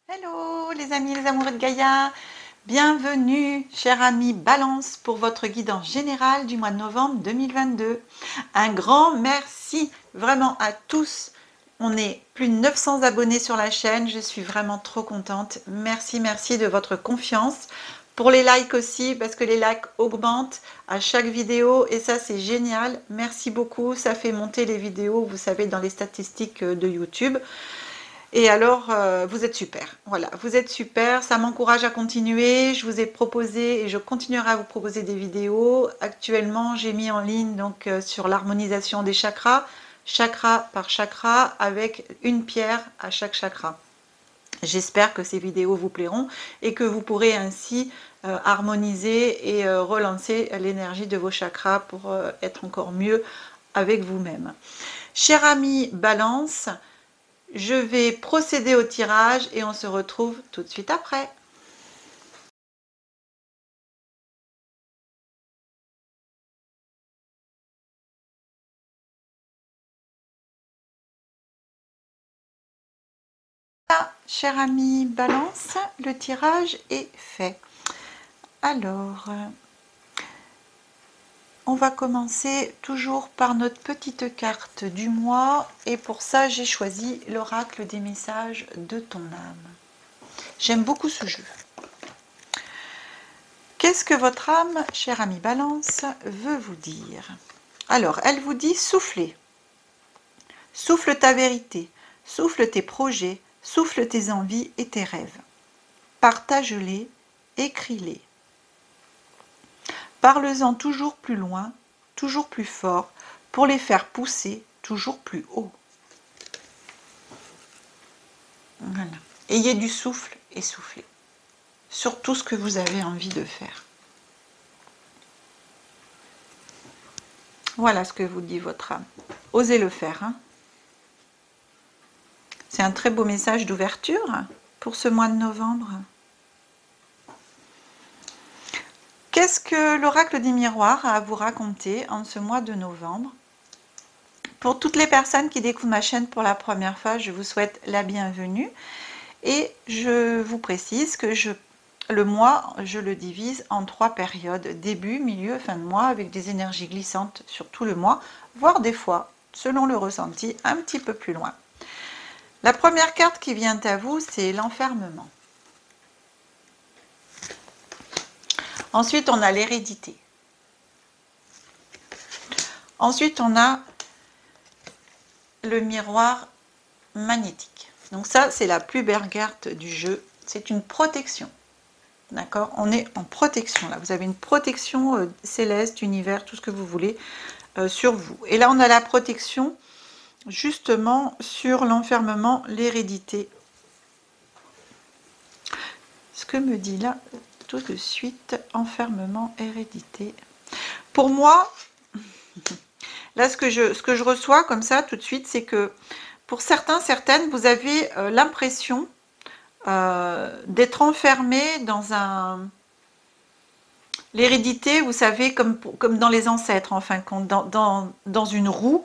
Hello les amis, les amoureux de Gaïa, bienvenue chers amis Balance pour votre guidance générale du mois de novembre 2022. Un grand merci vraiment à tous, on est plus de 900 abonnés sur la chaîne, je suis vraiment trop contente, merci de votre confiance. Pour les likes aussi, parce que les likes augmentent à chaque vidéo et ça c'est génial, merci beaucoup, ça fait monter les vidéos, vous savez, dans les statistiques de YouTube. Et alors, vous êtes super. Voilà, vous êtes super. Ça m'encourage à continuer. Je vous ai proposé et je continuerai à vous proposer des vidéos. Actuellement, j'ai mis en ligne donc sur l'harmonisation des chakras, chakra par chakra, avec une pierre à chaque chakra. J'espère que ces vidéos vous plairont et que vous pourrez ainsi harmoniser et relancer l'énergie de vos chakras pour être encore mieux avec vous-même. Cher ami Balance, je vais procéder au tirage et on se retrouve tout de suite après. Voilà, cher ami Balance, le tirage est fait. Alors, on va commencer toujours par notre petite carte du mois et pour ça j'ai choisi l'oracle des messages de ton âme. J'aime beaucoup ce jeu. Qu'est-ce que votre âme, cher ami Balance, veut vous dire? Alors, elle vous dit soufflez. Souffle ta vérité, souffle tes projets, souffle tes envies et tes rêves. Partage-les, écris-les. Parle-en toujours plus loin, toujours plus fort, pour les faire pousser toujours plus haut. Voilà. Ayez du souffle et soufflez sur tout ce que vous avez envie de faire. Voilà ce que vous dit votre âme. Osez le faire. Hein. C'est un très beau message d'ouverture pour ce mois de novembre. Qu'est-ce que l'oracle des miroirs a à vous raconter en ce mois de novembre? Pour toutes les personnes qui découvrent ma chaîne pour la première fois, je vous souhaite la bienvenue. Et je vous précise que le mois, je le divise en 3 périodes, début, milieu, fin de mois, avec des énergies glissantes sur tout le mois, voire des fois, selon le ressenti, un petit peu plus loin. La première carte qui vient à vous, c'est l'enfermement. Ensuite, on a l'hérédité. Ensuite, on a le miroir magnétique. Donc ça, c'est la plus belle carte du jeu. C'est une protection. D'accord? On est en protection là. Vous avez une protection céleste, univers, tout ce que vous voulez sur vous. Et là, on a la protection justement sur l'enfermement, l'hérédité. Ce que me dit là tout de suite, enfermement, hérédité. Pour moi, là, ce que je reçois comme ça tout de suite, c'est que pour certains, certaines, vous avez l'impression d'être enfermé dans un... L'hérédité, vous savez, comme dans les ancêtres, en fin de compte, dans une roue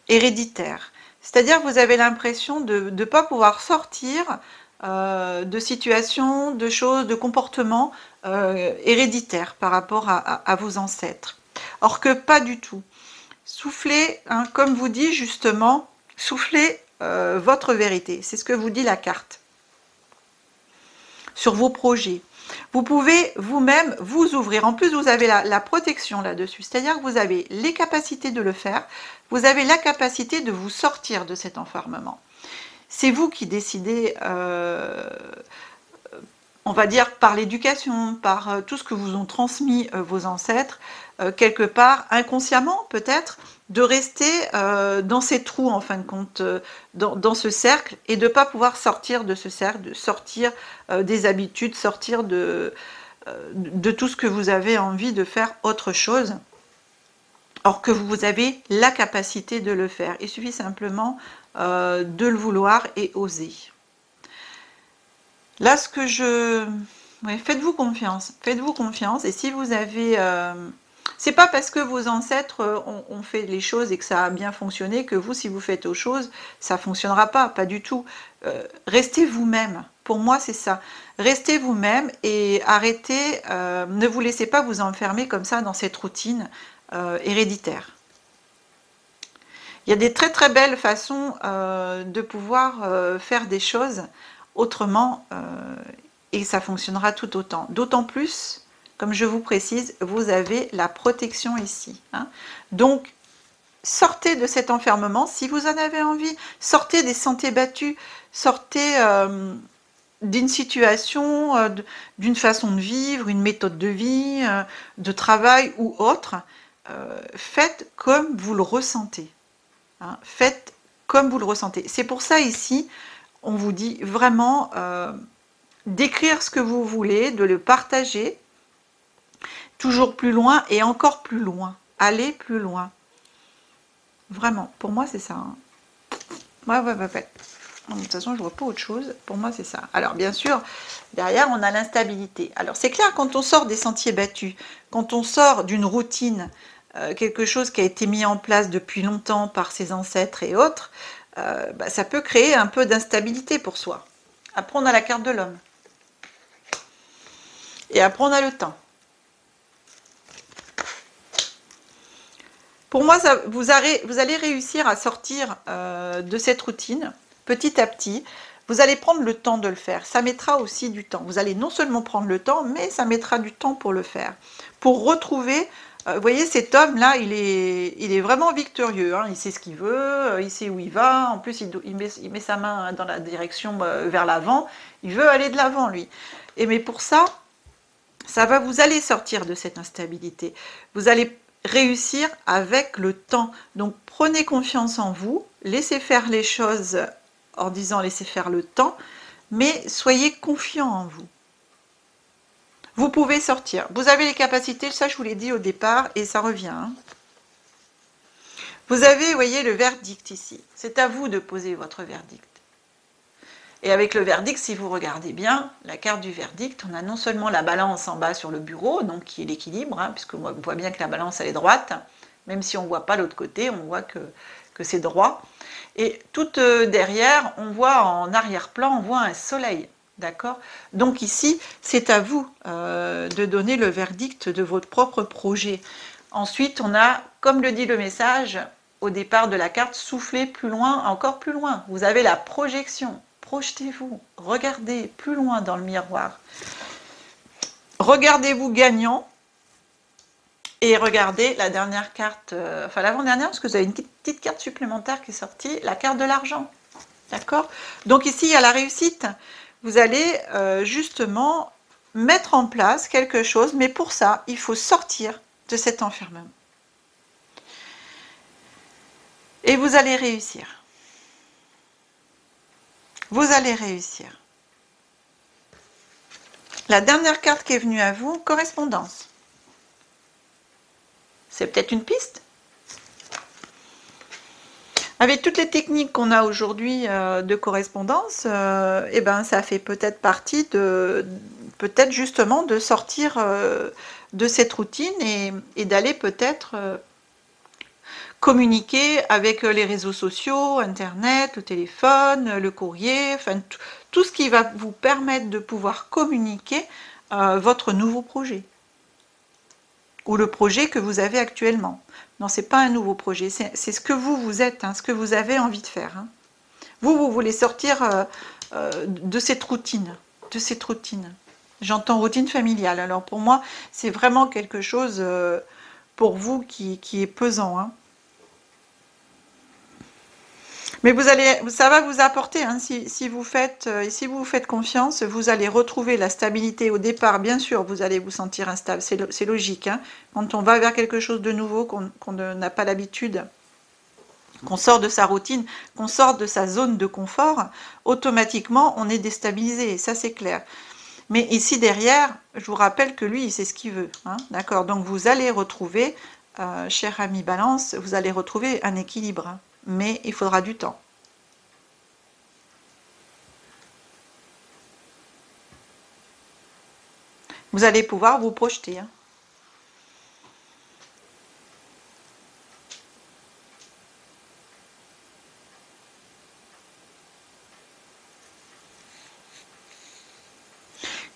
héréditaire. C'est-à-dire que vous avez l'impression de ne pas pouvoir sortir de situations, de choses, de comportements héréditaires par rapport à vos ancêtres. Or que pas du tout. Soufflez, hein, comme vous dit justement, soufflez votre vérité. C'est ce que vous dit la carte. Sur vos projets. Vous pouvez vous-même vous ouvrir. En plus, vous avez la protection là-dessus. C'est-à-dire que vous avez les capacités de le faire. Vous avez la capacité de vous sortir de cet enfermement. C'est vous qui décidez, on va dire, par l'éducation, par tout ce que vous ont transmis vos ancêtres, quelque part, inconsciemment peut-être, de rester dans ces trous, en fin de compte, dans ce cercle, et de ne pas pouvoir sortir de ce cercle, de sortir des habitudes, sortir de tout ce que vous avez envie de faire autre chose. Or que vous avez la capacité de le faire. Il suffit simplement de le vouloir et oser. Là, faites-vous confiance. Faites-vous confiance. Et si vous avez C'est pas parce que vos ancêtres ont fait les choses et que ça a bien fonctionné que vous, si vous faites autre chose, ça fonctionnera pas du tout. Restez vous-même. Pour moi, c'est ça. Restez vous-même et arrêtez, ne vous laissez pas vous enfermer comme ça dans cette routine héréditaire. Il y a des très très belles façons de pouvoir faire des choses autrement et ça fonctionnera tout autant. D'autant plus, comme je vous précise, vous avez la protection ici. Hein. Donc, sortez de cet enfermement si vous en avez envie. Sortez des sentiers battus. Sortez d'une situation, d'une façon de vivre, une méthode de vie, de travail ou autre. Faites comme vous le ressentez. Hein, faites comme vous le ressentez. C'est pour ça ici, on vous dit vraiment d'écrire ce que vous voulez, de le partager, toujours plus loin et encore plus loin. Allez plus loin. Vraiment, pour moi c'est ça. Hein. Ouais. De toute façon, je vois pas autre chose. Pour moi, c'est ça. Alors, bien sûr, derrière, on a l'instabilité. Alors, c'est clair, quand on sort des sentiers battus, quand on sort d'une routine, quelque chose qui a été mis en place depuis longtemps par ses ancêtres et autres, ça peut créer un peu d'instabilité pour soi. Après, on a la carte de l'homme. Et après, on a le temps. Pour moi, vous allez réussir à sortir de cette routine petit à petit. Vous allez prendre le temps de le faire. Ça mettra aussi du temps. Vous allez non seulement prendre le temps, mais ça mettra du temps pour le faire. Pour retrouver, vous voyez, cet homme-là, il est vraiment victorieux. Hein. Il sait ce qu'il veut, il sait où il va. En plus, il met sa main dans la direction vers l'avant. Il veut aller de l'avant, lui. Mais pour ça va vous allez sortir de cette instabilité. Vous allez réussir avec le temps. Donc prenez confiance en vous, laissez faire les choses en disant laissez faire le temps, mais soyez confiant en vous. Vous pouvez sortir. Vous avez les capacités, ça je vous l'ai dit au départ, et ça revient. Hein. Vous avez, vous voyez, le verdict ici. C'est à vous de poser votre verdict. Et avec le verdict, si vous regardez bien, la carte du verdict, on a non seulement la balance en bas sur le bureau, donc qui est l'équilibre, hein, puisque on voit bien que la balance elle est droite, même si on ne voit pas l'autre côté, on voit que c'est droit. Et tout derrière, on voit en arrière-plan, on voit un soleil, d'accord? Donc ici, c'est à vous de donner le verdict de votre propre projet. Ensuite, on a, comme le dit le message, au départ de la carte, souffler plus loin, encore plus loin. Vous avez la projection. Projetez-vous, regardez plus loin dans le miroir. Regardez-vous gagnant et regardez la dernière carte, enfin l'avant-dernière, parce que vous avez une petite carte supplémentaire qui est sortie, la carte de l'argent. D'accord? Donc ici, il y a la réussite. Vous allez justement mettre en place quelque chose, mais pour ça, il faut sortir de cet enfermement. Et vous allez réussir. Vous allez réussir. La dernière carte qui est venue à vous, correspondance. C'est peut-être une piste. Avec toutes les techniques qu'on a aujourd'hui de correspondance, ça fait peut-être partie de, peut-être justement de sortir de cette routine et d'aller peut-être communiquer avec les réseaux sociaux, Internet, le téléphone, le courrier, enfin tout ce qui va vous permettre de pouvoir communiquer votre nouveau projet ou le projet que vous avez actuellement. Non, c'est pas un nouveau projet, c'est ce que vous êtes, hein, ce que vous avez envie de faire. Hein. Vous voulez sortir de cette routine, J'entends routine familiale. Alors pour moi, c'est vraiment quelque chose pour vous qui est pesant. Hein. Mais ça va vous apporter, hein, si vous vous faites confiance, vous allez retrouver la stabilité au départ. Bien sûr, vous allez vous sentir instable, c'est logique. Hein. Quand on va vers quelque chose de nouveau, qu'on n'a pas l'habitude, qu'on sort de sa routine, qu'on sort de sa zone de confort, automatiquement, on est déstabilisé, ça c'est clair. Mais ici derrière, je vous rappelle que lui, il sait ce qu'il veut. Hein, d'accord? Donc vous allez retrouver, cher ami Balance, vous allez retrouver un équilibre. Hein. Mais il faudra du temps. Vous allez pouvoir vous projeter. Hein.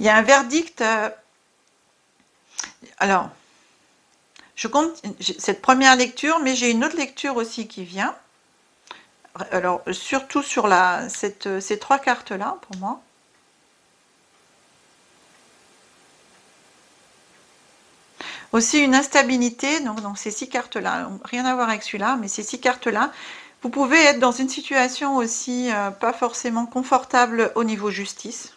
Il y a un verdict. Alors, je compte cette première lecture, mais j'ai une autre lecture aussi qui vient. Alors, surtout sur ces 3 cartes-là, pour moi. Aussi une instabilité, donc ces 6 cartes-là, rien à voir avec celui-là, mais ces 6 cartes-là, vous pouvez être dans une situation aussi pas forcément confortable au niveau justice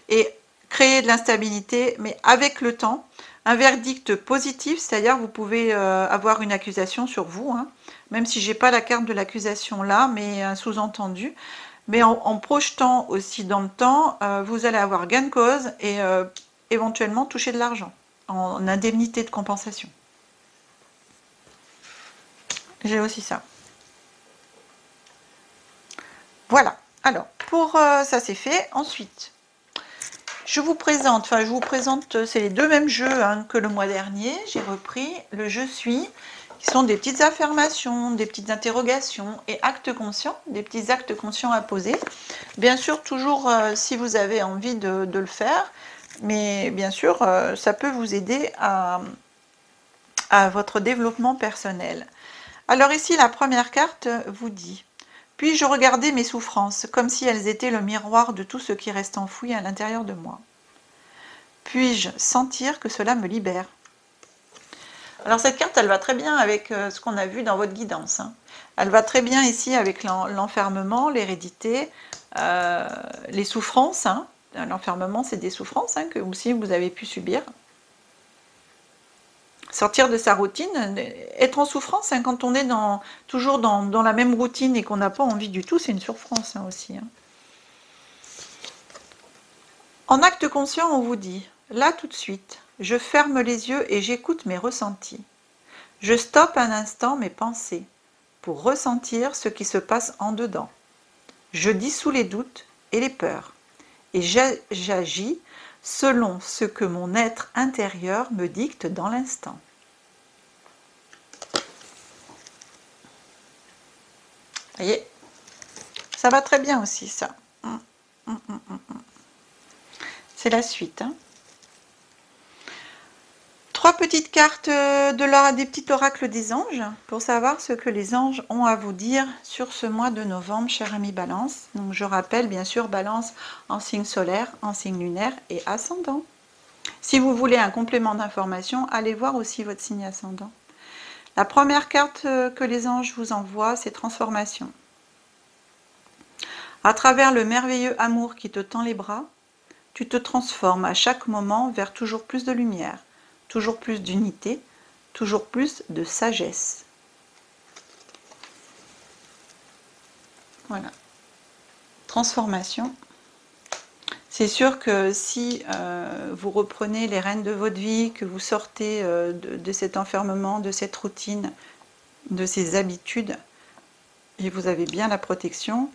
et créer de l'instabilité, mais avec le temps, un verdict positif, c'est-à-dire vous pouvez avoir une accusation sur vous, hein, même si j'ai pas la carte de l'accusation là, mais un sous-entendu. Mais en projetant aussi dans le temps, vous allez avoir gain de cause et éventuellement toucher de l'argent en indemnité de compensation. J'ai aussi ça. Voilà. Alors, pour ça c'est fait. Ensuite, je vous présente, c'est les 2 mêmes jeux hein, que le mois dernier. J'ai repris le Je suis, qui sont des petites affirmations, des petites interrogations et actes conscients, des petits actes conscients à poser. Bien sûr, toujours si vous avez envie de le faire, mais bien sûr, ça peut vous aider à votre développement personnel. Alors ici, la première carte vous dit « Puis-je regarder mes souffrances comme si elles étaient le miroir de tout ce qui reste enfoui à l'intérieur de moi ? Puis-je sentir que cela me libère ?» Alors cette carte, elle va très bien avec ce qu'on a vu dans votre guidance. Hein. Elle va très bien ici avec l'enfermement, l'hérédité, les souffrances. Hein. L'enfermement, c'est des souffrances hein, que aussi vous avez pu subir. Sortir de sa routine, être en souffrance, hein, quand on est toujours dans la même routine et qu'on n'a pas envie du tout, c'est une souffrance hein, aussi. Hein. En acte conscient, on vous dit, là tout de suite, je ferme les yeux et j'écoute mes ressentis. Je stoppe un instant mes pensées pour ressentir ce qui se passe en dedans. Je dissous les doutes et les peurs et j'agis selon ce que mon être intérieur me dicte dans l'instant. Vous voyez, ça va très bien aussi ça. C'est la suite. Hein. 3 petites cartes des petits oracles des anges pour savoir ce que les anges ont à vous dire sur ce mois de novembre, cher ami Balance. Donc je rappelle bien sûr Balance en signe solaire, en signe lunaire et ascendant. Si vous voulez un complément d'information, allez voir aussi votre signe ascendant. La première carte que les anges vous envoient, c'est transformation. À travers le merveilleux amour qui te tend les bras, tu te transformes à chaque moment vers toujours plus de lumière, toujours plus d'unité, toujours plus de sagesse. Voilà. Transformation. C'est sûr que si vous reprenez les rênes de votre vie, que vous sortez de cet enfermement, de cette routine, de ces habitudes, et vous avez bien la protection,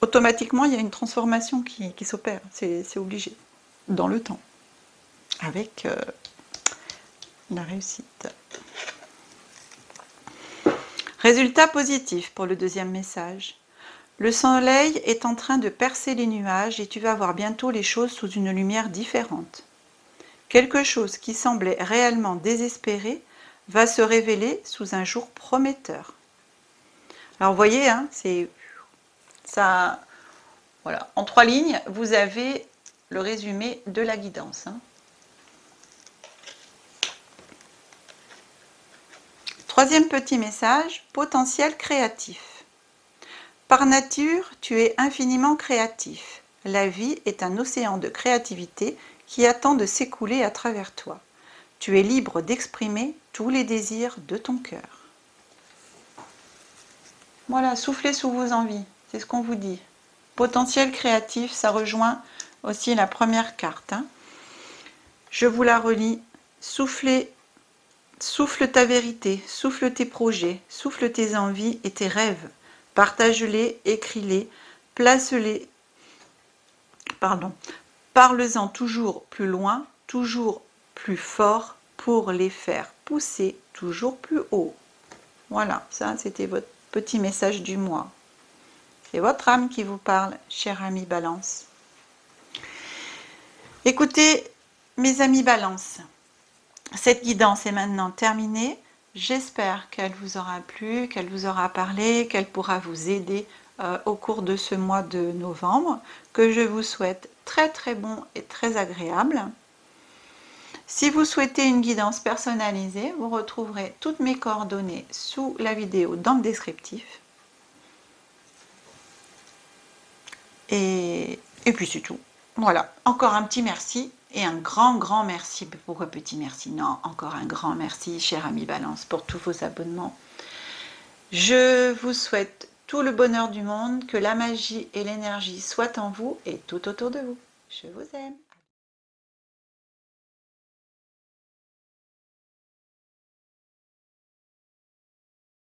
automatiquement il y a une transformation qui s'opère, c'est obligé, dans le temps, avec la réussite. Résultat positif pour le deuxième message. Le soleil est en train de percer les nuages et tu vas voir bientôt les choses sous une lumière différente. Quelque chose qui semblait réellement désespéré va se révéler sous un jour prometteur. Alors vous voyez, hein, c'est ça. Voilà, en 3 lignes, vous avez le résumé de la guidance. Hein. Troisième petit message, potentiel créatif. Par nature, tu es infiniment créatif. La vie est un océan de créativité qui attend de s'écouler à travers toi. Tu es libre d'exprimer tous les désirs de ton cœur. Voilà, soufflez sous vos envies, c'est ce qu'on vous dit. Potentiel créatif, ça rejoint aussi la première carte. Hein. Je vous la relis. Souffle ta vérité, souffle tes projets, souffle tes envies et tes rêves. Partage-les, écris-les, place-les, parle-en toujours plus loin, toujours plus fort pour les faire pousser toujours plus haut. Voilà, ça c'était votre petit message du mois. C'est votre âme qui vous parle, cher ami Balance. Écoutez, mes amis Balance, cette guidance est maintenant terminée. J'espère qu'elle vous aura plu, qu'elle vous aura parlé, qu'elle pourra vous aider au cours de ce mois de novembre, que je vous souhaite très très bon et très agréable. Si vous souhaitez une guidance personnalisée, vous retrouverez toutes mes coordonnées sous la vidéo dans le descriptif. Et puis c'est tout. Voilà, encore un petit merci et un grand merci. Pourquoi petit merci? Non, encore un grand merci, cher ami Balance, pour tous vos abonnements. Je vous souhaite tout le bonheur du monde, que la magie et l'énergie soient en vous et tout autour de vous. Je vous aime.